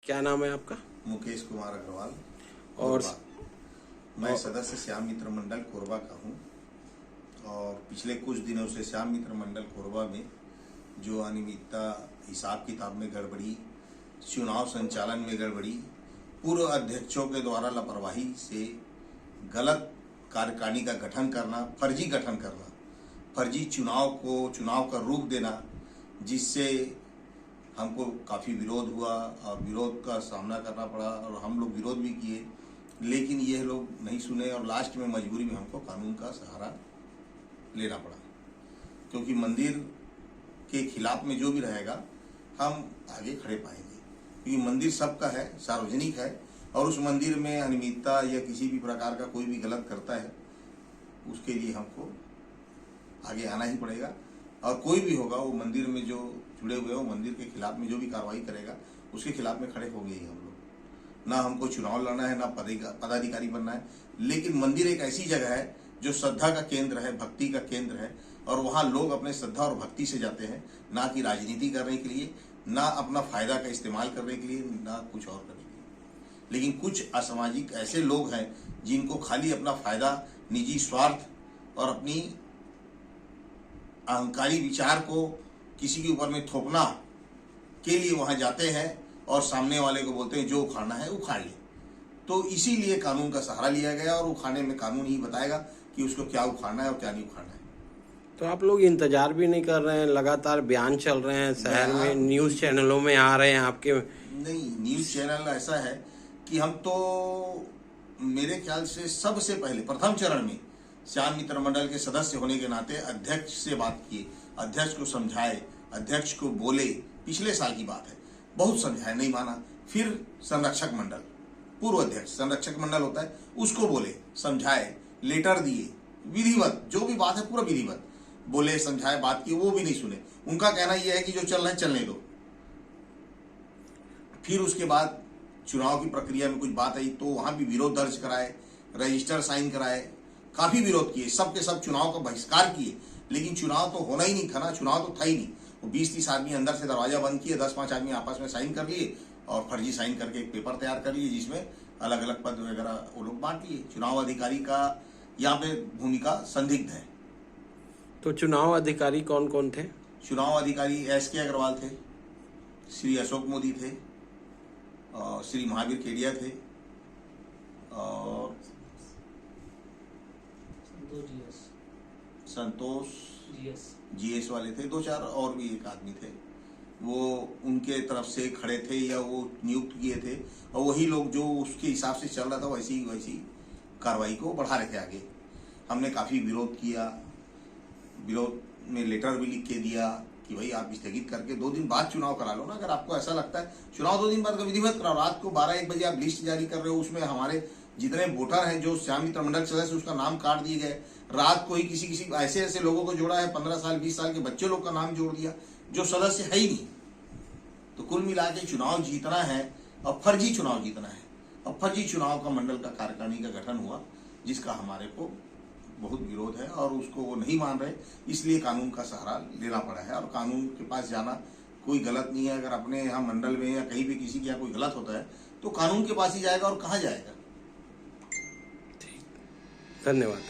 क्या नाम है आपका? मुकेश कुमार अग्रवाल। और मैं सदस्य श्याम मित्र मंडल कोरबा का हूँ। और पिछले कुछ दिनों से श्याम मित्र मंडल कोरबा में जो अनियमितता, हिसाब किताब में गड़बड़ी, चुनाव संचालन में गड़बड़ी, पूर्व अध्यक्षों के द्वारा लापरवाही से गलत कार्यकारिणी का गठन करना, फर्जी गठन करना, फर्जी चुनाव का रूप देना, जिससे हमको काफ़ी विरोध हुआ और विरोध का सामना करना पड़ा और हम लोग विरोध भी किए, लेकिन ये लोग नहीं सुने और लास्ट में मजबूरी में हमको कानून का सहारा लेना पड़ा। क्योंकि मंदिर के खिलाफ में जो भी रहेगा हम आगे खड़े पाएंगे, क्योंकि मंदिर सबका है, सार्वजनिक है, और उस मंदिर में अनियमितता या किसी भी प्रकार का कोई भी गलत करता है उसके लिए हमको आगे आना ही पड़ेगा। और कोई भी होगा वो मंदिर में जो जुड़े हुए हो, मंदिर के खिलाफ में जो भी कार्रवाई करेगा उसके खिलाफ में खड़े होंगे ही हम लोग। ना हमको चुनाव लड़ना है, ना पदाधिकारी बनना है, लेकिन मंदिर एक ऐसी जगह है जो श्रद्धा का केंद्र है, भक्ति का केंद्र है, और वहाँ लोग अपने श्रद्धा और भक्ति से जाते हैं, ना कि राजनीति करने के लिए, ना अपना फायदा का इस्तेमाल करने के लिए, ना कुछ और करने के लिए। लेकिन कुछ असामाजिक ऐसे लोग हैं जिनको खाली अपना फायदा, निजी स्वार्थ और अपनी अहंकारी विचार को किसी के ऊपर में थोपना के लिए वहां जाते हैं और सामने वाले को बोलते हैं जो उखाड़ना है उखाड़ ले। तो इसीलिए कानून का सहारा लिया गया और उखाड़ने में कानून ही बताएगा कि उसको क्या उखाड़ना है और क्या नहीं उखाड़ना है। तो आप लोग इंतजार भी नहीं कर रहे हैं? लगातार बयान चल रहे हैं शहर में, न्यूज चैनलों में आ रहे हैं आपके। नहीं, न्यूज चैनल ऐसा है कि हम तो मेरे ख्याल से सबसे पहले प्रथम चरण में श्याम मित्र मंडल के सदस्य होने के नाते अध्यक्ष से बात किए, अध्यक्ष को समझाए, अध्यक्ष को बोले। पिछले साल की बात है, बहुत समझाए, नहीं माना। फिर संरक्षक मंडल, पूर्व अध्यक्ष संरक्षक मंडल होता है, उसको बोले, समझाए, लेटर दिए, विधिवत जो भी बात है पूरा विधिवत बोले, समझाए, बात की, वो भी नहीं सुने। उनका कहना यह है कि जो चल रहा है चलने दो। फिर उसके बाद चुनाव की प्रक्रिया में कुछ बात आई तो वहां भी विरोध दर्ज कराए, रजिस्टर साइन कराए, काफी विरोध किए, सबके सब चुनाव का बहिष्कार किए। लेकिन चुनाव तो होना ही नहीं था ना, चुनाव तो था ही नहीं। वो 20-30 आदमी अंदर से दरवाजा बंद किए, 10-5 आदमी आपस में साइन कर लिए और फर्जी साइन करके एक पेपर तैयार कर लिए जिसमें अलग अलग पद वगैरह वो लोग बांट लिए। चुनाव अधिकारी का यहाँ पे भूमिका संदिग्ध है। तो चुनाव अधिकारी कौन कौन थे? चुनाव अधिकारी SK अग्रवाल थे, श्री अशोक मोदी थे, और श्री महावीर केडिया थे, और संतोष GS वाले थे, 2-4 और भी एक आदमी थे। वो उनके तरफ से खड़े थे या वो नियुक्त किए थे, और वही लोग जो उसके हिसाब से चल रहा था वैसी कार्रवाई को बढ़ा रहे थे आगे। हमने काफ़ी विरोध किया, विरोध में लेटर भी लिख के दिया कि भाई आप स्थगित करके 2 दिन बाद चुनाव करा लो ना। अगर आपको ऐसा लगता है चुनाव 2 दिन बाद का विधिवत कराओ। रात को 12-1 बजे आप लिस्ट जारी कर रहे हो, उसमें हमारे जितने वोटर हैं जो श्याम मित्र मंडल सदस्य उसका नाम काट दिए गए। रात को ही किसी ऐसे लोगों को जोड़ा है, 15 साल 20 साल के बच्चे लोग का नाम जोड़ दिया जो सदस्य है ही नहीं। तो कुल मिला के चुनाव जीतना है और फर्जी चुनाव जीतना है, और फर्जी चुनाव का मंडल का कार्यकारिणी का गठन हुआ जिसका हमारे को बहुत विरोध है और उसको वो नहीं मान रहे, इसलिए कानून का सहारा लेना पड़ा है। और कानून के पास जाना कोई गलत नहीं है। अगर अपने यहाँ मंडल में या कहीं भी किसी के यहाँ कोई गलत होता है तो कानून के पास ही जाएगा, और कहाँ जाएगा। धन्यवाद।